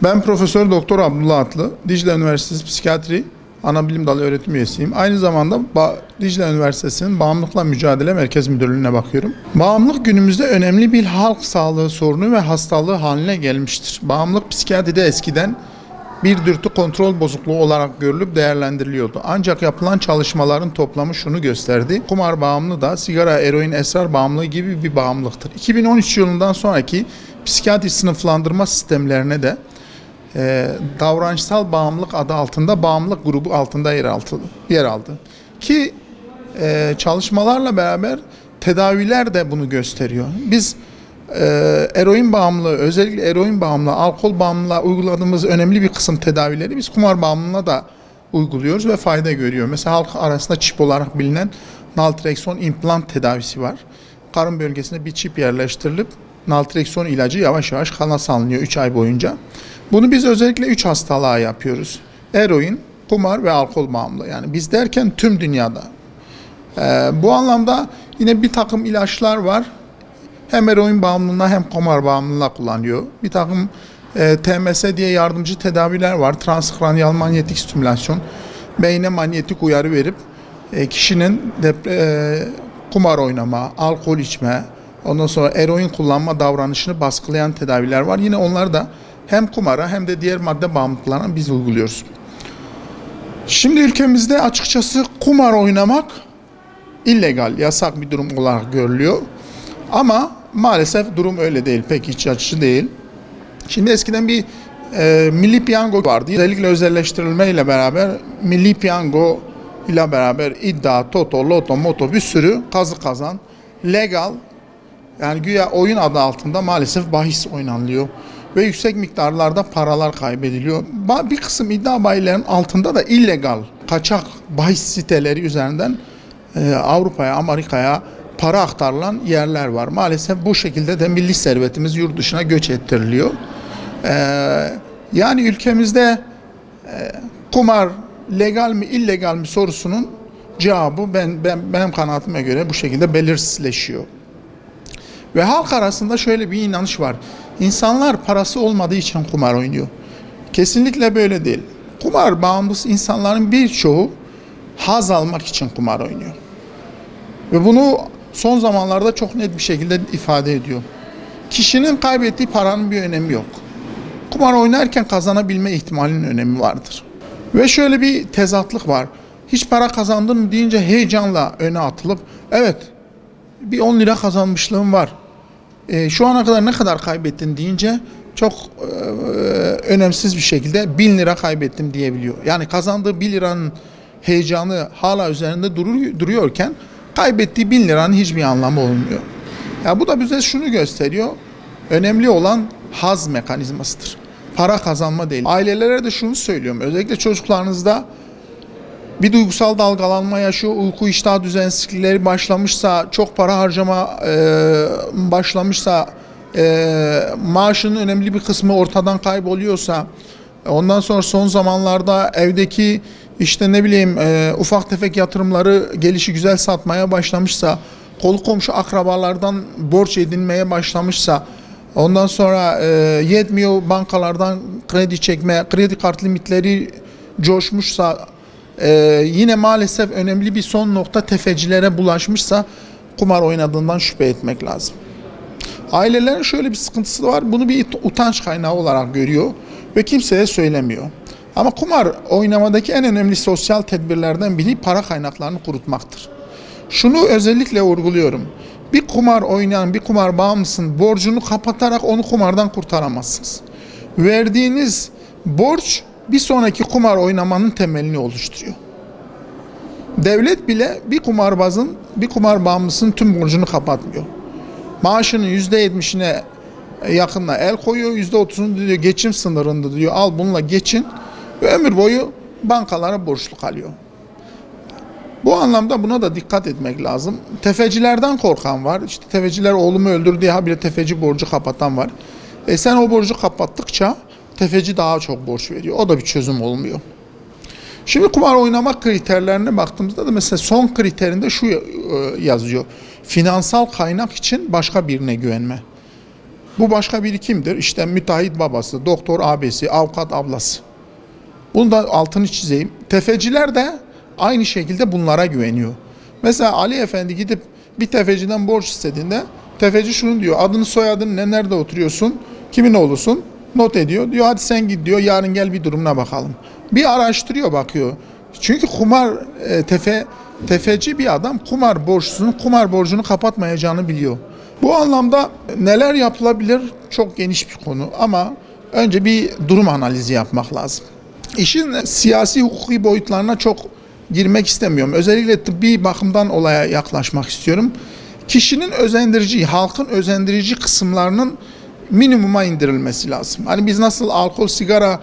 Ben Profesör Doktor Abdullah Atlı, Dicle Üniversitesi Psikiyatri Anabilim Dalı öğretim üyesiyim. Aynı zamanda Dicle Üniversitesi'nin Bağımlılıkla Mücadele Merkez Müdürlüğü'ne bakıyorum. Bağımlılık günümüzde önemli bir halk sağlığı sorunu ve hastalığı haline gelmiştir. Bağımlılık psikiyatride eskiden bir dürtü kontrol bozukluğu olarak görülüp değerlendiriliyordu. Ancak yapılan çalışmaların toplamı şunu gösterdi. Kumar bağımlılığı da sigara, eroin, esrar bağımlılığı gibi bir bağımlılıktır. 2013 yılından sonraki psikiyatri sınıflandırma sistemlerine de davranışsal bağımlılık adı altında bağımlılık grubu altında yer aldı. Ki çalışmalarla beraber tedaviler de bunu gösteriyor. Biz eroin bağımlılığı, özellikle eroin bağımlılığı, alkol bağımlılığına uyguladığımız önemli bir kısım tedavileri biz kumar bağımlılığına da uyguluyoruz ve fayda görüyor. Mesela halk arasında çip olarak bilinen naltrekson implant tedavisi var. Karın bölgesine bir çip yerleştirilip naltrekson ilacı yavaş yavaş kana salınıyor 3 ay boyunca. Bunu biz özellikle 3 hastalığa yapıyoruz. Eroin, kumar ve alkol bağımlılığı. Yani biz derken tüm dünyada. Bu anlamda yine bir takım ilaçlar var. Hem eroin bağımlılığına hem kumar bağımlılığına kullanıyor. Bir takım TMS diye yardımcı tedaviler var. Transkranyal manyetik stimülasyon. Beyne manyetik uyarı verip kişinin kumar oynama, alkol içme, ondan sonra eroin kullanma davranışını baskılayan tedaviler var. Yine onlar da hem kumara hem de diğer madde bağımlılıklarına biz uyguluyoruz. Şimdi ülkemizde açıkçası kumar oynamak illegal, yasak bir durum olarak görülüyor. Ama maalesef durum öyle değil, pek iç açıcı değil. Şimdi eskiden bir milli piyango vardı. Özellikle özelleştirilmeyle beraber milli piyango ile beraber iddia, toto, loto, moto bir sürü kazı kazan, legal, yani güya oyun adı altında maalesef bahis oynanılıyor. Ve yüksek miktarlarda paralar kaybediliyor. Bir kısım iddia bayilerinin altında da illegal, kaçak bahis siteleri üzerinden Avrupa'ya, Amerika'ya para aktarılan yerler var. Maalesef bu şekilde de milli servetimiz yurt dışına göç ettiriliyor. Yani ülkemizde kumar legal mi illegal mi sorusunun cevabı benim kanaatime göre bu şekilde belirsizleşiyor. Ve halk arasında şöyle bir inanış var. İnsanlar parası olmadığı için kumar oynuyor. Kesinlikle böyle değil. Kumar bağımlısı insanların birçoğu haz almak için kumar oynuyor. Ve bunu son zamanlarda çok net bir şekilde ifade ediyor. Kişinin kaybettiği paranın bir önemi yok. Kumar oynarken kazanabilme ihtimalinin önemi vardır. Ve şöyle bir tezatlık var. Hiç para kazandın mı deyince heyecanla öne atılıp evet bir 10 lira kazanmışlığım var. Şu ana kadar ne kadar kaybettin deyince çok önemsiz bir şekilde 1000 lira kaybettim diyebiliyor. Yani kazandığı 1 liranın heyecanı hala üzerinde duruyorken kaybettiği 1000 liranın hiçbir anlamı olmuyor. Ya bu da bize şunu gösteriyor. Önemli olan haz mekanizmasıdır. Para kazanma değil. Ailelere de şunu söylüyorum. Özellikle çocuklarınızda bir duygusal dalgalanma yaşıyor, uyku iştah düzensizlikleri başlamışsa, çok para harcama başlamışsa, maaşının önemli bir kısmı ortadan kayboluyorsa, ondan sonra son zamanlarda evdeki işte ne bileyim ufak tefek yatırımları gelişigüzel satmaya başlamışsa, kolu komşu akrabalardan borç edinmeye başlamışsa, ondan sonra yetmiyor bankalardan kredi çekme, kredi kart limitleri coşmuşsa, yine maalesef önemli bir son nokta tefecilere bulaşmışsa kumar oynadığından şüphe etmek lazım. Ailelerin şöyle bir sıkıntısı var. Bunu bir utanç kaynağı olarak görüyor ve kimseye söylemiyor. Ama kumar oynamadaki en önemli sosyal tedbirlerden biri para kaynaklarını kurutmaktır. Şunu özellikle vurguluyorum. Bir kumar oynayan, bir kumar bağımlısının borcunu kapatarak onu kumardan kurtaramazsınız. Verdiğiniz borç bir sonraki kumar oynamanın temelini oluşturuyor. Devlet bile bir kumarbazın, bir kumar bağımlısının tüm borcunu kapatmıyor. Maaşının %70'ine yakınına el koyuyor, %30'unu diyor geçim sınırında diyor, al bununla geçin ve ömür boyu bankalara borçlu kalıyor. Bu anlamda buna da dikkat etmek lazım. Tefecilerden korkan var. İşte tefeciler oğlumu öldürdü diye habire tefeci borcu kapatan var. Sen o borcu kapattıkça tefeci daha çok borç veriyor. O da bir çözüm olmuyor. Şimdi kumar oynamak kriterlerine baktığımızda da mesela son kriterinde şu yazıyor. Finansal kaynak için başka birine güvenme. Bu başka biri kimdir? İşte müteahhit babası, doktor abisi, avukat ablası. Bunu da altını çizeyim. Tefeciler de aynı şekilde bunlara güveniyor. Mesela Ali Efendi gidip bir tefeciden borç istediğinde tefeci şunu diyor: adını soyadını nerede oturuyorsun, kimin oğlusun, not ediyor. Diyor hadi sen git diyor, yarın gel bir durumuna bakalım. Bir araştırıyor, bakıyor. Çünkü tefeci bir adam kumar borcunu kapatmayacağını biliyor. Bu anlamda neler yapılabilir çok geniş bir konu ama önce bir durum analizi yapmak lazım. İşin siyasi hukuki boyutlarına çok girmek istemiyorum. Özellikle tıbbi bakımdan olaya yaklaşmak istiyorum. Kişinin özendirici, halkın özendirici kısımlarının minimuma indirilmesi lazım. Hani biz nasıl alkol, sigara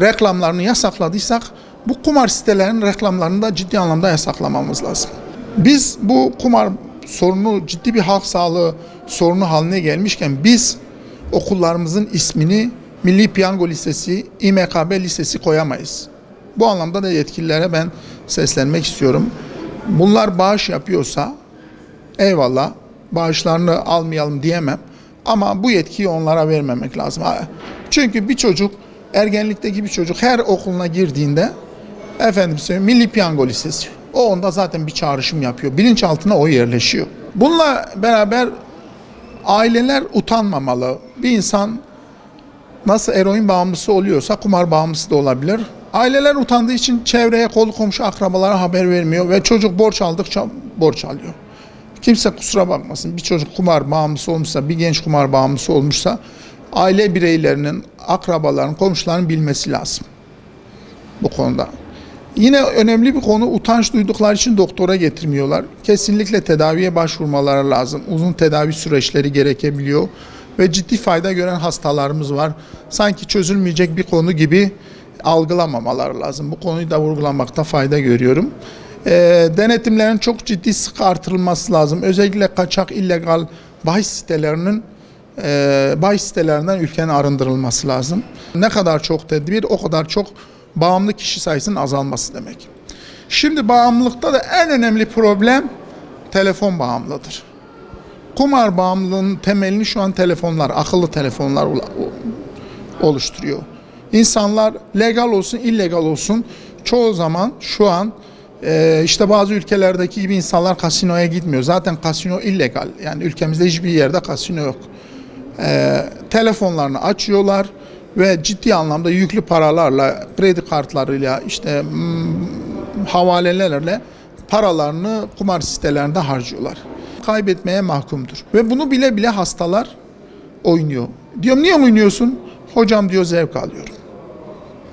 reklamlarını yasakladıysak bu kumar sitelerinin reklamlarını da ciddi anlamda yasaklamamız lazım. Biz bu kumar sorunu ciddi bir halk sağlığı sorunu haline gelmişken biz okullarımızın ismini Milli Piyango Lisesi, İMKB Lisesi koyamayız. Bu anlamda da yetkililere ben seslenmek istiyorum. Bunlar bağış yapıyorsa eyvallah, bağışlarını almayalım diyemem. Ama bu yetkiyi onlara vermemek lazım. Çünkü bir çocuk, ergenlikteki bir çocuk her okuluna girdiğinde efendim söyleyeyim Milli Piyango Lisesi. O onda zaten bir çağrışım yapıyor. Bilinçaltına o yerleşiyor. Bununla beraber aileler utanmamalı. Bir insan nasıl eroin bağımlısı oluyorsa kumar bağımlısı da olabilir. Aileler utandığı için çevreye, kolu komşu akrabalara haber vermiyor ve çocuk borç aldıkça borç alıyor. Kimse kusura bakmasın, bir çocuk kumar bağımlısı olmuşsa, bir genç kumar bağımlısı olmuşsa aile bireylerinin, akrabaların, komşuların bilmesi lazım bu konuda. Yine önemli bir konu, utanç duydukları için doktora getirmiyorlar. Kesinlikle tedaviye başvurmaları lazım. Uzun tedavi süreçleri gerekebiliyor ve ciddi fayda gören hastalarımız var. Sanki çözülmeyecek bir konu gibi algılamamaları lazım. Bu konuyu da vurgulamakta fayda görüyorum. Denetimlerin çok ciddi sık artırılması lazım. Özellikle kaçak, illegal bahis sitelerinden ülkenin arındırılması lazım. Ne kadar çok tedbir, o kadar çok bağımlı kişi sayısının azalması demek. Şimdi bağımlılıkta da en önemli problem telefon bağımlılığıdır. Kumar bağımlılığının temelini şu an telefonlar, akıllı telefonlar oluşturuyor. İnsanlar legal olsun, illegal olsun çoğu zaman şu an işte bazı ülkelerdeki gibi insanlar kasinoya gitmiyor. Zaten kasino illegal. Yani ülkemizde hiçbir yerde kasino yok. Telefonlarını açıyorlar ve ciddi anlamda yüklü paralarla, kredi kartlarıyla, işte havalelerle paralarını kumar sitelerinde harcıyorlar. Kaybetmeye mahkumdur. Ve bunu bile bile hastalar oynuyor. Diyorum niye oynuyorsun? Hocam diyor zevk alıyorum.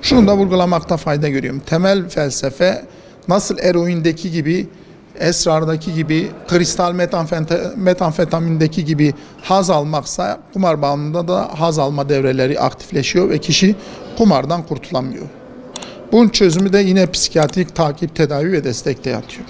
Şunu da vurgulamakta fayda görüyorum. Temel felsefe nasıl eroindeki gibi, esrardaki gibi, kristal metamfetamindeki gibi haz almaksa kumar bağımlılığında da haz alma devreleri aktifleşiyor ve kişi kumardan kurtulamıyor. Bunun çözümü de yine psikiyatrik takip, tedavi ve destekte yatıyor.